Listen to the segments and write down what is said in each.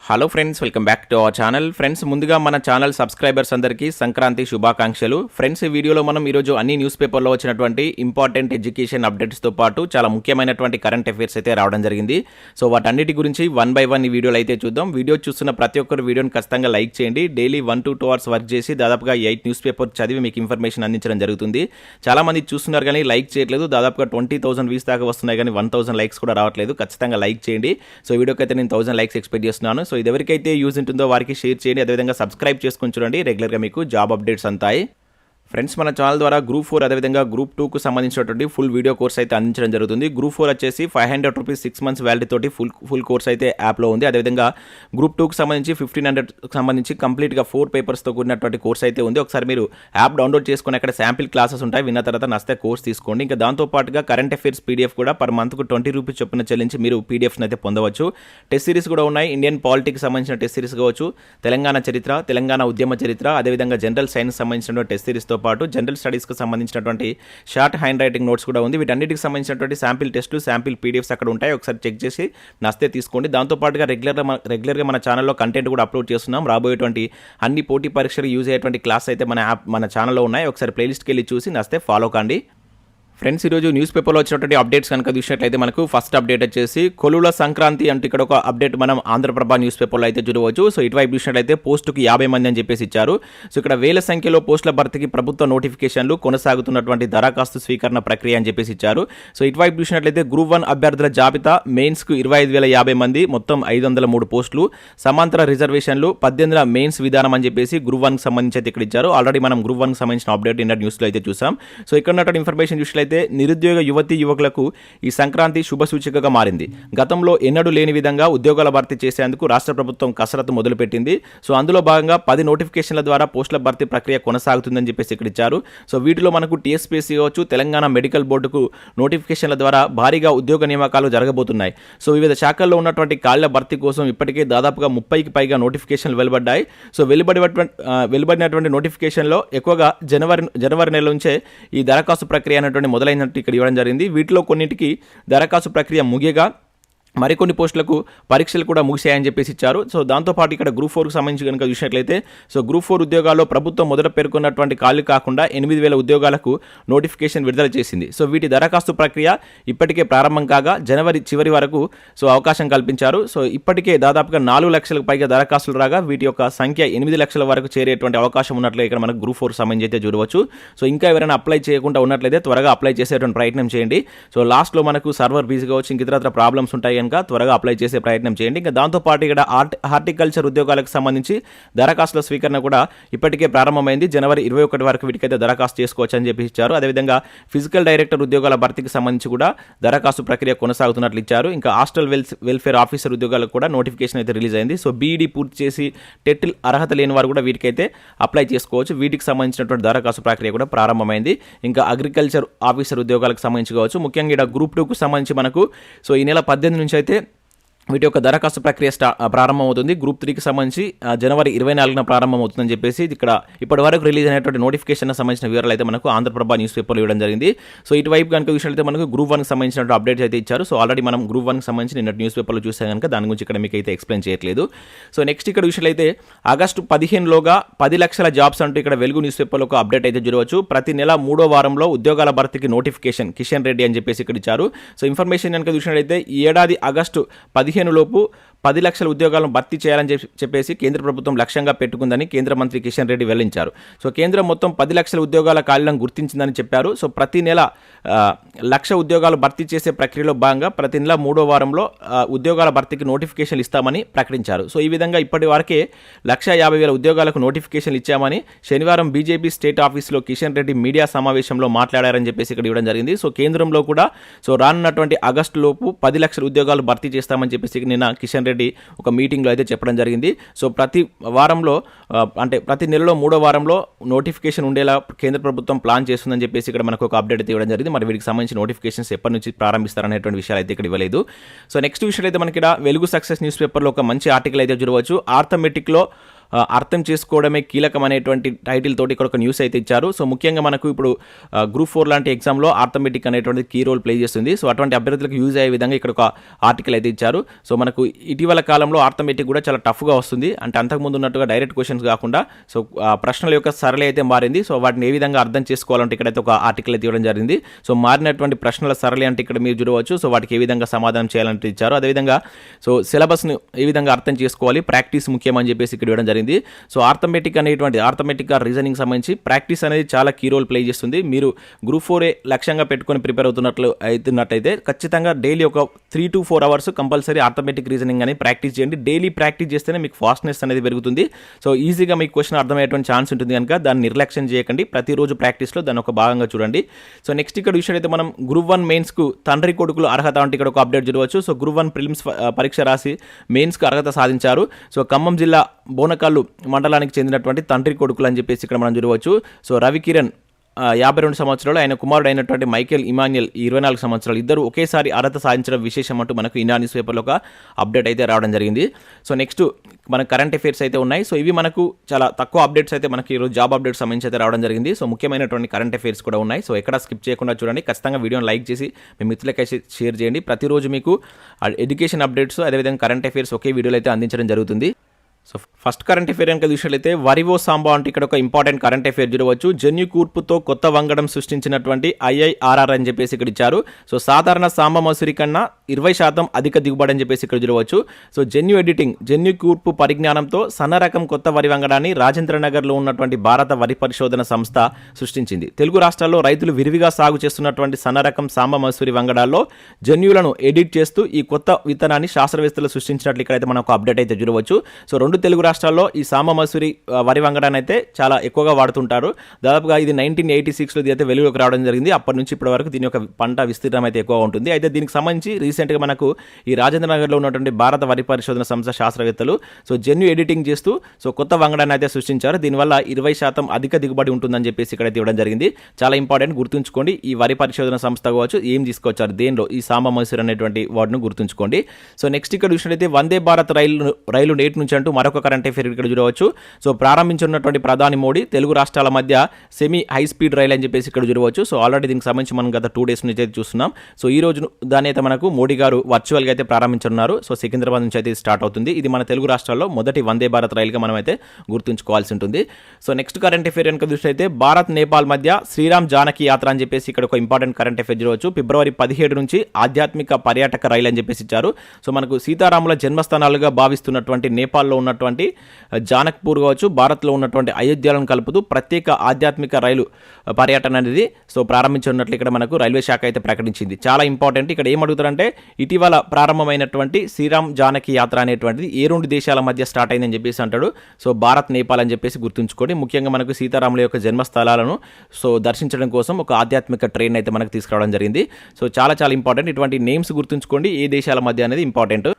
Hello friends, welcome back to our channel. Friends, ముందుగా మన channel subscribers అందరికీ సంక్రాంతి శుభాకాంక్షలు. ఫ్రెండ్స్, ఈ వీడియోలో మనం ఈరోజు అన్ని న్యూస్ పేపర్లో వచ్చినటువంటి ఇంపార్టెంట్ ఎడ్యుకేషన్ అప్డేట్స్తో పాటు చాలా ముఖ్యమైనటువంటి కరెంట్ అఫైర్స్ అయితే రావడం జరిగింది. సో వాటన్నిటి గురించి వన్ బై వన్ ఈ వీడియోలో అయితే చూద్దాం. వీడియో చూస్తున్న ప్రతి ఒక్కరు వీడియోని ఖచ్చితంగా లైక్ చేయండి. డైలీ 1 to 2 hours వర్క్ చేసి దాదాపుగా 8 న్యూస్ పేపర్ చదివి మీకు ఇన్ఫర్మేషన్ అందించడం జరుగుతుంది. చాలామంది చూస్తున్నారు కానీ లైక్ చేయట్లేదు. దాదాపుగా 20,000 వ్యూస్ దాకా వస్తున్నాయి కానీ 1,000 లైక్స్ కూడా రావట్లేదు. ఖచ్చితంగా లైక్ చేయండి. సో వీడియోకి అయితే నేను 1,000 లైక్స్ ఎక్స్పెక్ట్ చేస్తున్నాను. సో ఇది ఎవరికైతే యూజ్ ఉంటుందో వారికి షేర్ చేయండి. అదేవిధంగా సబ్స్క్రైబ్ చేసుకొని చూడండి. రెగ్యులర్గా మీకు జాబ్ అప్డేట్స్ అంతాయి. ఫ్రెండ్స్, మన ఛానల్ ద్వారా గ్రూప్ 4 అదేవిధంగా గ్రూప్ 2కు సంబంధించినటువంటి ఫుల్ వీడియో కోర్స్ అయితే అందించడం జరుగుతుంది. గ్రూప్ 4 వచ్చేసి 500 రూపీస్ 6 months వ్యాలిటీ తోటి ఫుల్ కోర్స్ అయితే యాప్లో ఉంది. అదేవిధంగా గ్రూప్ 2కు సంబంధించి 1,500 సంబంధించి కంప్లీట్గా 4 పేపర్స్తో కూడినటువంటి కోర్స్ అయితే ఉంది. ఒకసారి మీరు యాప్ డౌన్లోడ్ చేసుకుని అక్కడ శాంపిల్ క్లాసెస్ ఉంటాయి. విన్న తర్వాత నచ్చితే కోర్స్ తీసుకోండి. ఇంకా దాంతోపాటుగా కరెంట్ అఫైర్స్ పీడిఎఫ్ కూడా పర్ మంత్కు 20 రూపీస్ చొప్పున చెల్లించి మీరు పీడిఎఫ్ని అయితే పొందవచ్చు. టెస్ట్ సిరీస్ కూడా ఉన్నాయి. ఇండియన్ పాలిటిక్స్ సంబంధించిన టెస్ట్ సిరీస్ కావచ్చు, తెలంగాణ చరిత్ర, తెలంగాణ ఉద్యమ చరిత్ర, అదేవిధంగా జనరల్ సైన్స్ సంబంధించిన టెస్ట్ సిరీస్తో పాటు జనరల్ స్టడీస్కి సంబంధించినటువంటి షార్ట్ హ్యాండ్ రైటింగ్ నోట్స్ కూడా ఉంది. వీటన్నిటికి సంబంధించినటువంటి శాంపిల్ టెస్టులు, శాంపిల్ పీడిఎఫ్స్ అక్కడ ఉంటాయి. ఒకసారి చెక్ చేసి నస్తే తీసుకోండి. దాంతోపాటుగా రెగ్యులర్గా మన ఛానల్లో కంటెంట్ కూడా అప్లోడ్ చేస్తున్నాం. రాబోయేటువంటి అన్ని పోటీ పరీక్షలు యూజ్ అయ్యేటువంటి క్లాస్ అయితే మన ఛానల్లో ఉన్నాయి. ఒకసారి ప్లేలిస్ట్కి వెళ్ళి చూసి నస్తే ఫాలో కండి. ఫ్రెండ్స్, ఈరోజు న్యూస్ పేపర్లో వచ్చినటువంటి అప్డేట్స్ కనుక చూసినట్లయితే మనకు ఫస్ట్ అప్డేట్ వచ్చేసి కొలువుల సంక్రాంతి అంటే ఇక్కడ ఒక అప్డేట్ మనం ఆంధ్రప్రభ న్యూస్ పేపర్లో అయితే చూడవచ్చు. సో ఇటువైపు చూసినట్లయితే పోస్టుకి 50 మంది అని చెప్పేసి ఇచ్చారు. సో ఇక్కడ వేల సంఖ్యలో పోస్టుల భర్తీకి ప్రభుత్వ నోటిఫికేషన్లు, కొనసాగుతున్నటువంటి దరఖాస్తు స్వీకరణ ప్రక్రియ అని చెప్పేసి ఇచ్చారు. సో ఇటువైపు చూసినట్లయితే గ్రూప్ 1 అభ్యర్థుల జాబితా మెయిన్స్కు 25,050 మంది, మొత్తం 503 పోస్టులు, సమాంతర రిజర్వేషన్లు, 18 మెయిన్స్ విధానం అని చెప్పేసి గ్రూప్ 1కి సంబంధించి అయితే ఇక్కడ ఇచ్చారు. ఆల్రెడీ మనం గ్రూప్ 1కి సంబంధించిన అప్డేట్ నిన్న న్యూస్లో అయితే చూసాం. సో ఇక్కడ ఉన్నటువంటి ఇన్ఫర్మేషన్ చూసినట్లయితే నిరుద్యోగ యువతీ యువకులకు ఈ సంక్రాంతి శుభసూచికగా మారింది. గతంలో ఎన్నడూ లేని విధంగా ఉద్యోగాల భర్తీ చేసేందుకు రాష్ట్ర ప్రభుత్వం కసరత్తు మొదలుపెట్టింది. సో అందులో భాగంగా 10 నోటిఫికేషన్ల ద్వారా పోస్టుల భర్తీ ప్రక్రియ కొనసాగుతుందని చెప్పేసి ఇక్కడ ఇచ్చారు. సో వీటిలో మనకు TSPSC కావచ్చు, తెలంగాణ మెడికల్ బోర్డుకు నోటిఫికేషన్ల ద్వారా భారీగా ఉద్యోగ నియామకాలు జరగబోతున్నాయి. సో వివిధ శాఖల్లో ఖాళీల భర్తీ కోసం ఇప్పటికే దాదాపుగా 30కి పైగా నోటిఫికేషన్లు వెలువడ్డాయి. సో వెలువడినటువంటి నోటిఫికేషన్లో ఎక్కువగా జనవరి నెల నుంచే ఈ దరఖాస్తు ప్రక్రియ అనేటువంటి మొదలైనట్టు ఇక్కడ ఇవ్వడం జరిగింది. వీటిలో కొన్నింటికి దరఖాస్తు ప్రక్రియ ముగియగా మరికొన్ని పోస్టులకు పరీక్షలు కూడా ముగిశాయని చెప్పేసి ఇచ్చారు. సో దాంతోపాటు ఇక్కడ గ్రూప్ 4కు సంబంధించి కనుక చూసినట్లయితే సో గ్రూప్ 4 ఉద్యోగాల్లో ప్రభుత్వం మొదట పేర్కొన్నటువంటి ఖాళీ కాకుండా 8,000 ఉద్యోగాలకు నోటిఫికేషన్ విడుదల చేసింది. సో వీటి దరఖాస్తు ప్రక్రియ ఇప్పటికే ప్రారంభం కాగా జనవరి చివరి వరకు సో అవకాశం కల్పించారు. సో ఇప్పటికే దాదాపుగా 4 లక్షలకు పైగా దరఖాస్తులు రాగా వీటి యొక్క సంఖ్య 8 లక్షల వరకు చేరేటువంటి అవకాశం ఉన్నట్లే ఇక్కడ మనకు గ్రూప్ 4 సంబంధించి అయితే చూడవచ్చు. సో ఇంకా ఎవరైనా అప్లై చేయకుండా ఉన్నట్లయితే త్వరగా అప్లై చేసేటువంటి ప్రయత్నం చేయండి. సో లాస్ట్లో మనకు సర్వర్ బిజీ కావచ్చు, ఇంక ఇతరత్ర ప్రాబ్లమ్స్ ఉంటాయి కనుక త్వరగా అప్లై చేసే ప్రయత్నం చేయండి. ఇంకా దాంతోపాటు ఇక్కడ హార్టికల్చర్ ఉద్యోగాలకు సంబంధించి దరఖాస్తుల స్వీకరణ కూడా ఇప్పటికే ప్రారంభమైంది. జనవరి 21 వరకు వీటికైతే దరఖాస్తు చేసుకోవచ్చు అని చెప్పి ఇచ్చారు. అదేవిధంగా ఫిజికల్ డైరెక్టర్ ఉద్యోగాల భర్తీకి సంబంధించి కూడా దరఖాస్తు ప్రక్రియ కొనసాగుతున్నట్లు ఇచ్చారు. ఇంకా హాస్టల్ వెల్ఫేర్ ఆఫీసర్ ఉద్యోగాలకు కూడా నోటిఫికేషన్ అయితే రిలీజ్ అయింది. సో బీఈడీ పూర్తి చేసి టెట్ అర్హత లేని వారు కూడా వీటికైతే అప్లై చేసుకోవచ్చు. వీటికి సంబంధించినటువంటి దరఖాస్తు ప్రక్రియ కూడా ప్రారంభమైంది. ఇంకా అగ్రికల్చర్ ఆఫీసర్ ఉద్యోగాలకు సంబంధించి కావచ్చు. ముఖ్యంగా ఇక్కడ గ్రూప్ 2కు సంబంధించి మనకు సో ఈ నెల 18 నుంచి అయితే వీటి యొక్క దరఖాస్తు ప్రక్రియ ప్రారంభమవుతుంది. గ్రూప్ 3కి సంబంధించి జనవరి 24న ప్రారంభమవుతుందని చెప్పేసి ఇక్కడ ఇప్పటి వరకు రిలీజ్ అయినటువంటి నోటిఫికేషన్ సంబంధించిన వివరాలు అయితే మనకు ఆంధ్రప్రభ న్యూస్ పేపర్లో ఇవ్వడం జరిగింది. సో ఇటువైపు కనుక చూసినట్లయితే మనకు గ్రూప్ 1కి సంబంధించిన అప్డేట్స్ అయితే ఇచ్చారు. సో ఆల్రెడీ మనం గ్రూప్ 1కి సంబంధించి నిన్న న్యూస్ పేపర్లో చూసాం కనుక దాని గురించి ఇక్కడ మీకు అయితే ఎక్స్ప్లెయిన్ చేయట్లేదు. సో నెక్స్ట్ ఇక్కడ చూసినట్లయితే ఆగస్టు 15లోగా 10 లక్షల జాబ్స్ అంటూ ఇక్కడ వెలుగు న్యూస్ పేపర్లో ఒక అప్డేట్ అయితే చూడవచ్చు. ప్రతి నెల 3వ వారంలో ఉద్యోగాల భర్తీకి నోటిఫికేషన్ కిషన్ రెడ్డి అని చెప్పేసి ఇక్కడ ఇచ్చారు. సో ఇన్ఫర్మేషన్ కనుక చూసినట్లయితే ఈ ఏడాది ఆగస్టు 15 లోపు 10 లక్షల ఉద్యోగాలను భర్తీ చేయాలని చెప్పేసి కేంద్ర ప్రభుత్వం లక్ష్యంగా పెట్టుకుందని కేంద్ర మంత్రి కిషన్ రెడ్డి వెల్లడించారు. సో కేంద్రం మొత్తం 10 లక్షల ఉద్యోగాల ఖాళీలను గుర్తించిందని చెప్పారు. సో ప్రతి నెల 1,00,000 ఉద్యోగాలు భర్తీ చేసే ప్రక్రియలో భాగంగా ప్రతి నెల 3వ వారంలో ఉద్యోగాల భర్తీకి నోటిఫికేషన్లు ఇస్తామని ప్రకటించారు. సో ఈ విధంగా ఇప్పటి వరకే 1,50,000 ఉద్యోగాలకు నోటిఫికేషన్లు ఇచ్చామని శనివారం బీజేపీ స్టేట్ ఆఫీస్లో కిషన్ రెడ్డి మీడియా సమావేశంలో మాట్లాడారని చెప్పేసి ఇక్కడ ఇవ్వడం జరిగింది. సో కేంద్రంలో కూడా సో రానున్నటువంటి ఆగస్టు లోపు 10 లక్షల ఉద్యోగాలు భర్తీ చేస్తామని చెప్పేసి నిన్న కిషన్ రెడ్డి ఒక మీటింగ్లో అయితే చెప్పడం జరిగింది. సో ప్రతి వారంలో అంటే ప్రతి నెలలో 3వ వారంలో నోటిఫికేషన్ ఉండేలా కేంద్ర ప్రభుత్వం ప్లాన్ చేస్తుందని చెప్పేసి ఇక్కడ మనకు ఒక అప్డేట్ అయితే ఇవ్వడం జరిగింది. మరి వీటికి సంబంధించిన నోటిఫికేషన్స్ ఎప్పటి నుంచి ప్రారంభిస్తారనేటువంటి విషయాలు అయితే ఇక్కడ ఇవ్వలేదు. సో నెక్స్ట్ విషయం అయితే మనకి ఇక్కడ వెలుగు సక్సెస్ న్యూస్ పేపర్లో ఒక మంచి ఆర్టికల్ అయితే చూడవచ్చు. ఆర్థమెటిక్లో అర్థం చేసుకోవడమే కీలకం అనేటువంటి టైటిల్ తోటి ఇక్కడ ఒక న్యూస్ అయితే ఇచ్చారు. సో ముఖ్యంగా మనకు ఇప్పుడు గ్రూప్ 4 లాంటి ఎగ్జామ్లో ఆర్థమెటిక్ అనేటువంటి కీ రోల్ ప్లే చేస్తుంది. సో అటువంటి అభ్యర్థులకు యూజ్ అయ్యే విధంగా ఇక్కడ ఒక ఆర్టికల్ అయితే ఇచ్చారు. సో మనకు ఇటీవల కాలంలో ఆర్థమెటిక్ కూడా చాలా టఫ్గా వస్తుంది. అంటే అంతకుముందు ఉన్నట్టుగా డైరెక్ట్ క్వశ్చన్స్ కాకుండా సో ప్రశ్నల యొక్క సరళి అయితే మారింది. సో వాటిని ఏ విధంగా అర్థం చేసుకోవాలంటే ఇక్కడైతే ఒక ఆర్టికల్ అయితే ఇవ్వడం జరిగింది. సో మారినటువంటి ప్రశ్నల సరళి అంటే ఇక్కడ మీరు చూడవచ్చు. సో వాటికి ఏ విధంగా సమాధానం చేయాలంటే ఇచ్చారు. అదేవిధంగా సో సిలబస్ను ఏ విధంగా అర్థం చేసుకోవాలి, ప్రాక్టీస్ ముఖ్యమని చెప్పేసి ఇక్కడ ఇవ్వడం జరిగింది. సో ఆర్థమెటిక్ అనేటువంటి ఆర్థమెటిక్ రీజనింగ్ సంబంధించి ప్రాక్టీస్ అనేది చాలా కీ రోల్ ప్లే చేస్తుంది. మీరు గ్రూప్ 4 లక్ష్యంగా పెట్టుకొని ప్రిపేర్ అవుతున్నట్టయితే ఖచ్చితంగా డైలీ ఒక 3 to 4 hours compulsory arithmetic reasoning అనేది ప్రాక్టీస్ చేయండి. డైలీ ప్రాక్టీస్ చేస్తేనే మీకు ఫాస్ట్నెస్ అనేది పెరుగుతుంది. సో ఈజీగా మీకు క్వశ్చన్ అర్థమయ్యేటువంటి ఛాన్స్ ఉంటుంది కనుక దాన్ని నిర్లక్ష్యం చేయకండి. ప్రతిరోజు ప్రాక్టీస్లో దాన్ని ఒక భాగంగా చూడండి. సో నెక్స్ట్ ఇక్కడ విషయం అయితే మనం గ్రూప్ 1 మెయిన్స్కు తండ్రి కొడుకులు అర్హత అంటే ఇక్కడ ఒక అప్డేట్ చూడవచ్చు. సో గ్రూప్ 1 ప్రిలిమ్స్ పరీక్ష రాసి మెయిన్స్కు అర్హత సాధించారు. సో ఖమ్మం జిల్లా బోనకల్లు మండలానికి చెందినటువంటి తండ్రి కొడుకులు అని చెప్పేసి ఇక్కడ మనం చూడవచ్చు. సో రవికిరణ్ 52 సంవత్సరాలు, ఆయన కుమారుడు అయినటువంటి మైకేల్ ఇమాన్యుయల్ 24 సంవత్సరాలు, ఇద్దరు ఒకేసారి అర్హత సాధించడం విశేషం అంటూ మనకు ఇండియా న్యూస్ పేపర్లో ఒక అప్డేట్ అయితే రావడం జరిగింది. సో నెక్స్ట్ మన కరెంట్ అఫైర్స్ అయితే ఉన్నాయి. సో ఇవి మనకు చాలా తక్కువ అప్డేట్స్ అయితే మనకి ఈరోజు జాబ్ అప్డేట్స్ సంబంధించి అయితే రావడం జరిగింది. సో ముఖ్యమైనటువంటి కరెంట్ అఫైర్స్ కూడా ఉన్నాయి. సో ఎక్కడ స్కిప్ చేయకుండా చూడండి. ఖచ్చితంగా వీడియోని లైక్ చేసి మీ మిత్రులకైతే షేర్ చేయండి. ప్రతిరోజు మీకు ఎడ్యుకేషన్ అప్డేట్స్ అదేవిధంగా కరెంట్ అఫైర్స్ ఒకే వీడియోలో అయితే అందించడం జరుగుతుంది. సో ఫస్ట్ కరెంట్ అఫైర్ కనుక చూసినట్లయితే వరివో సాంబా అంటే ఇక్కడ ఒక ఇంపార్టెంట్ కరెంట్ అఫైర్ చూడవచ్చు. జన్యు కూర్పుతో కొత్త వంగడం సృష్టించినటువంటి IIRR అని చెప్పేసి ఇక్కడ ఇచ్చారు. సో సాధారణ సాంబ మసూరి కన్నా 20% అధిక దిగుబడి అని చెప్పేసి ఇక్కడ చూడవచ్చు. సో జన్యు ఎడిటింగ్, జన్యు కూర్పు పరిజ్ఞానంతో సన్న రకం కొత్త వరి వంగడాన్ని రాజేంద్రనగర్లో ఉన్నటువంటి భారత వరి పరిశోధన సంస్థ సృష్టించింది. తెలుగు రాష్ట్రాల్లో రైతులు విరివిగా సాగు చేస్తున్నటువంటి సన్న రకం సాంబ మసూరి వంగడాల్లో జన్యులను ఎడిట్ చేస్తూ ఈ కొత్త విత్తనాన్ని శాస్త్రవేత్తలు సృష్టించినట్లు ఇక్కడైతే మనం ఒక అప్డేట్ అయితే చూడవచ్చు. సో రెండు తెలుగు రాష్ట్రాల్లో ఈ సాంబ మసూరి వరి వంగడాన్ని అయితే చాలా ఎక్కువగా వాడుతుంటారు. దాదాపుగా ఇది 1986లో అయితే వెలుగులోకి రావడం జరిగింది. అప్పటి నుంచి ఇప్పటి వరకు దీని యొక్క పంట విస్తీర్ణం అయితే ఎక్కువగా ఉంటుంది. అయితే దీనికి సంబంధించి రీసెంట్గా మనకు ఈ రాజేంద్రనగర్లో ఉన్నటువంటి భారత వరి పరిశోధన సంస్థ శాస్త్రవేత్తలు సో జన్యు ఎడిటింగ్ చేస్తూ సో కొత్త వంగడాన్ని అయితే సృష్టించారు. దీనివల్ల 20% అధిక దిగుబడి ఉంటుందని చెప్పేసి ఇక్కడైతే ఇవ్వడం జరిగింది. చాలా ఇంపార్టెంట్, గుర్తుంచుకోండి. ఈ వరి పరిశోధన సంస్థ కావచ్చు ఏం తీసుకొచ్చారు దేనిలో ఈ సాంబ మసూరి అనేటువంటి వార్డును గుర్తుంచుకోండి. సో నెక్స్ట్ ఇక్కడ చూసినట్లయితే వందే భారత్ రైలు నేటి నుంచి అంటూ మరొక కరెంట్ అఫైర్ ఇక్కడ చూడవచ్చు. సో ప్రారంభించున్నటువంటి ప్రధాని మోడీ తెలుగు రాష్ట్రాల మధ్య సెమీ హై స్పీడ్ రైలు అని చెప్పేసి ఇక్కడ చూడవచ్చు. సో ఆల్రెడీ దీనికి సంబంధించి మనం గత 2 days నుంచి అయితే చూస్తున్నాం. సో ఈ రోజు దాని అయితే మనకు మోడీ గారు వర్చువల్గా అయితే ప్రారంభించనున్నారు. సో సికింద్రాబాద్ నుంచి అయితే స్టార్ట్ అవుతుంది. ఇది మన తెలుగు రాష్ట్రాల్లో మొదటి వందే భారత్ రైలుగా మనం అయితే గుర్తుంచుకోవాల్సి ఉంటుంది. సో నెక్స్ట్ కరెంట్ అఫైర్ కనుక చూస్తే అయితే భారత్ నేపాల్ మధ్య శ్రీరామ్ జానకి యాత్ర అని చెప్పేసి ఇక్కడ ఒక ఇంపార్టెంట్ కరెంట్ అఫైర్ చూడవచ్చు. ఫిబ్రవరి 17 నుంచి ఆధ్యాత్మిక పర్యాటక రైలు అని చెప్పేసి ఇచ్చారు. సో మనకు సీతారాముల జన్మస్థానాలుగా భావిస్తున్నటువంటి నేపాల్లో ఉన్నటువంటి జానక్పూర్ కావచ్చు, భారత్లో ఉన్నటువంటి అయోధ్యలను కలుపుతూ ప్రత్యేక ఆధ్యాత్మిక రైలు పర్యటన అనేది సో ప్రారంభించున్నట్లు ఇక్కడ మనకు రైల్వే శాఖ అయితే ప్రకటించింది. చాలా ఇంపార్టెంట్. ఇక్కడ ఏం అడుగుతారంటే ఇటీవల ప్రారంభమైనటువంటి శ్రీరామ్ జానకి యాత్ర అనేటువంటిది ఏ 2 దేశాల మధ్య స్టార్ట్ అయిందని చెప్పేసి అంటాడు. సో భారత్ నేపాల్ అని చెప్పేసి గుర్తుంచుకోండి. ముఖ్యంగా మనకు సీతారాముల యొక్క జన్మస్థలాలను సో దర్శించడం కోసం ఒక ఆధ్యాత్మిక ట్రైన్ అయితే మనకు తీసుకురావడం జరిగింది. సో చాలా చాలా ఇంపార్టెంట్. ఇటువంటి నేమ్స్ గుర్తుంచుకోండి, ఏ దేశాల మధ్య అనేది important.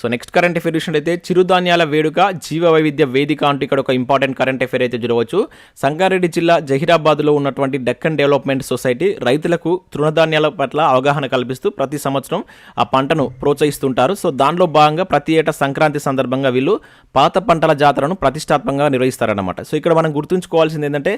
So next current affair చూసినట్లయితే చిరుధాన్యాల వేడుక జీవ వైవిధ్య వేదిక అంటూ ఇక్కడ ఒక ఇంపార్టెంట్ కరెంట్ అఫైర్ అయితే చూడవచ్చు. సంగారెడ్డి జిల్లా జహీరాబాద్లో ఉన్నటువంటి డెక్కన్ డెవలప్మెంట్ సొసైటీ రైతులకు తృణధాన్యాల పట్ల అవగాహన కల్పిస్తూ ప్రతి సంవత్సరం ఆ పంటను ప్రోత్సహిస్తుంటారు. సో దానిలో భాగంగా ప్రతి ఏటా సంక్రాంతి సందర్భంగా వీళ్ళు పాత పంటల జాతరను ప్రతిష్టాత్మకంగా నిర్వహిస్తారన్నమాట. సో ఇక్కడ మనం గుర్తుంచుకోవాల్సింది ఏంటంటే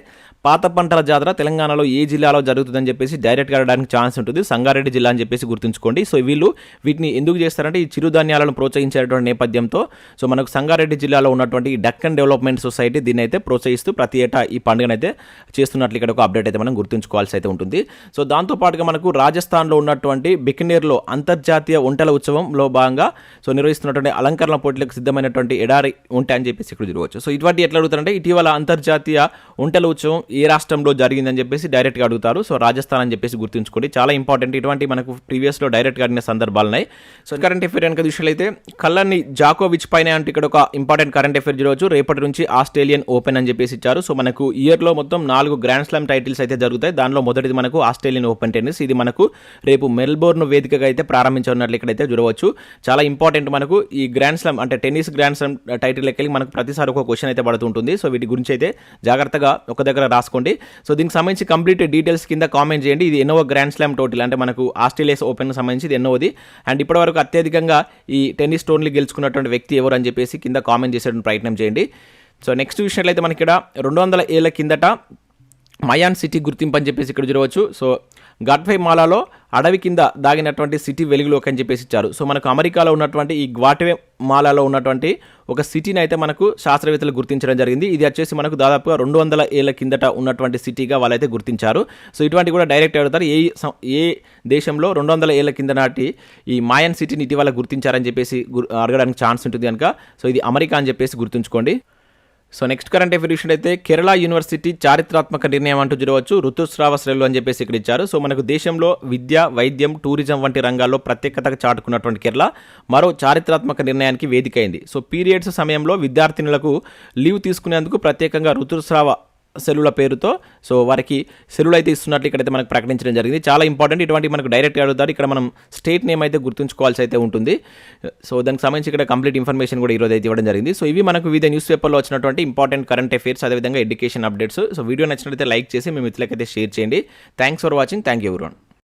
పాత పంటల జాతర తెలంగాణలో ఏ జిల్లాలో జరుగుతుందని చెప్పేసి డైరెక్ట్గా అడగడానికి ఛాన్స్ ఉంటుంది. సంగారెడ్డి జిల్లా అని చెప్పేసి గుర్తుంచుకోండి. సో వీళ్ళు వీటిని ఎందుకు చేస్తారంటే ఈ చిరుధాన్యాలను ప్రోత్సహించేటువంటి నేపథ్యంతో సో మనకు సంగారెడ్డి జిల్లాలో ఉన్నటువంటి డెక్కన్ డెవలప్మెంట్ సొసైటీ దీన్ని అయితే ప్రోత్సహిస్తూ ప్రతి ఏటా ఈ పండుగనైతే చేస్తున్నట్లు ఇక్కడ ఒక అప్డేట్ అయితే మనం గుర్తుంచుకోవాల్సి అయితే ఉంటుంది. సో దాంతోపాటుగా మనకు రాజస్థాన్లో ఉన్నటువంటి బికనేర్లో అంతర్జాతీయ ఒంటెల ఉత్సవంలో భాగంగా సో నిర్వహిస్తున్నటువంటి అలంకరణ పోటీలకు సిద్ధమైనటువంటి ఎడారి ఒంటె అని చెప్పేసి ఇక్కడ చూడవచ్చు. సో ఇటువంటి ఎట్లా అడుగుతారంటే ఇటీవల అంతర్జాతీయ ఒంటెల ఉత్సవం ఏ రాష్ట్రంలో జరిగిందని చెప్పేసి డైరెక్ట్గా అడుగుతారు. సో రాజస్థాన్ అని చెప్పేసి గుర్తుంచుకోండి. చాలా ఇంపార్టెంట్. ఇటువంటి మనకు ప్రీవియస్లో డైరెక్ట్గా అడిగిన సందర్భాలు ఉన్నాయి. సో కరెంట్ అఫైర్ కనుక చూసినట్లయితే కల్లర్ని జాకోవిచ్ పైన అంటే ఇక్కడ ఒక ఇంపార్టెంట్ కరెంట్ అఫైర్ చూడవచ్చు. రేపటి నుంచి ఆస్ట్రేలియన్ ఓపెన్ అని చెప్పేసి ఇచ్చారు. సో మనకు ఇయర్లో మొత్తం 4 గ్రాండ్ స్లామ్ టైటిల్స్ అయితే జరుగుతాయి. దానిలో మొదటిది మనకు ఆస్ట్రేలియన్ ఓపెన్ టెన్నిస్. ఇది మనకు రేపు మెల్బోర్న్ వేదికగా అయితే ప్రారంభించనున్నట్లు ఇక్కడైతే చూడవచ్చు. చాలా ఇంపార్టెంట్. మనకు ఈ గ్రాండ్ స్లామ్ అంటే టెన్నిస్ గ్రాండ్ స్లామ్ టైటిల్ లెక్కలకి మనకు ప్రతిసారి ఒక క్వశ్చన్ అయితే పడుతుంటుంది. సో వీటి గురించి అయితే జాగ్రత్తగా ఒక దగ్గర రాసుకోండి. సో దీనికి సంబంధించి కంప్లీట్ డీటెయిల్స్ కింద కామెంట్ చేయండి. ఇది ఎన్నో గ్రాండ్ స్లామ్ టోటల్ అంటే మనకు ఆస్ట్రేలియా ఓపెన్ సంబంధించి ఇది ఎన్నోది అండ్ ఇప్పటివరకు అత్యధికంగా ఈ టెన్నిస్ టోర్నీలు గెలుచుకున్నటువంటి వ్యక్తి ఎవరు అని చెప్పేసి కింద కామెంట్ చేసేటువంటి ప్రయత్నం చేయండి. సో నెక్స్ట్ చూసినట్లయితే మనకి ఇక్కడ 200 ఏళ్ల కిందట మయాన్ సిటీ గుర్తింపు అని చెప్పేసి ఇక్కడ చూడవచ్చు. సో గాట్వే మాలాలో అడవి కింద దాగినటువంటి సిటీ వెలుగులోకి అని చెప్పేసి ఇచ్చారు. సో మనకు అమెరికాలో ఉన్నటువంటి ఈ గ్వాట్వే మాలాలో ఉన్నటువంటి ఒక సిటీని అయితే మనకు శాస్త్రవేత్తలు గుర్తించడం జరిగింది. ఇది వచ్చేసి మనకు దాదాపుగా 200 ఏళ్ల కిందట ఉన్నటువంటి సిటీగా వాళ్ళైతే గుర్తించారు. సో ఇటువంటి కూడా డైరెక్ట్ అడుగుతారు, ఏ దేశంలో 200 ఏళ్ల కింద నాటి ఈ మాయన్ సిటీని ఇటీవల గుర్తించారని చెప్పేసి అడగడానికి ఛాన్స్ ఉంటుంది కనుక సో ఇది అమెరికా అని చెప్పేసి గుర్తుంచుకోండి. సో నెక్స్ట్ కరెంట్ అఫైర్ అయితే కేరళ యూనివర్సిటీ చారిత్రాత్మక నిర్ణయం అంటూ చూడవచ్చు. ఋతుస్రావ శ్రేణులు అని చెప్పేసి ఇక్కడ ఇచ్చారు. సో మనకు దేశంలో విద్య, వైద్యం, టూరిజం వంటి రంగాల్లో ప్రత్యేకతగా చాటుకున్నటువంటి కేరళ మరో చారిత్రాత్మక నిర్ణయానికి వేదిక అయింది. సో పీరియడ్స్ సమయంలో విద్యార్థినులకు లీవ్ తీసుకునేందుకు ప్రత్యేకంగా ఋతుస్రావ సెలవుల పేరుతో సో వారికి సెలవులు అయితే ఇస్తున్నట్లు ఇక్కడైతే మనకు ప్రకటించడం జరిగింది. చాలా ఇంపార్టెంట్, ఇటువంటి మనకు డైరెక్ట్గా అడుగుతారు. ఇక్కడ మనం స్టేట్ నేమ్ అయితే గుర్తుంచుకోవాల్సి అయితే ఉంటుంది. సో దానికి సంబంధించి ఇక్కడ కంప్లీట్ ఇన్ఫర్మేషన్ కూడా ఈరోజు అయితే ఇవ్వడం జరిగింది. సో ఇవి మనకు వివిధ న్యూస్ పేపర్లో వచ్చినటువంటి ఇంపార్టెంట్ కరెంట్ అఫైర్స్, అదేవిధంగా ఎడ్యుకేషన్ అప్డేట్స్. సో వీడియో నచ్చినట్లయితే లైక్ చేసి మీ మిత్రులకైతే షేర్ చేయండి. Thanks for watching. Thank you everyone.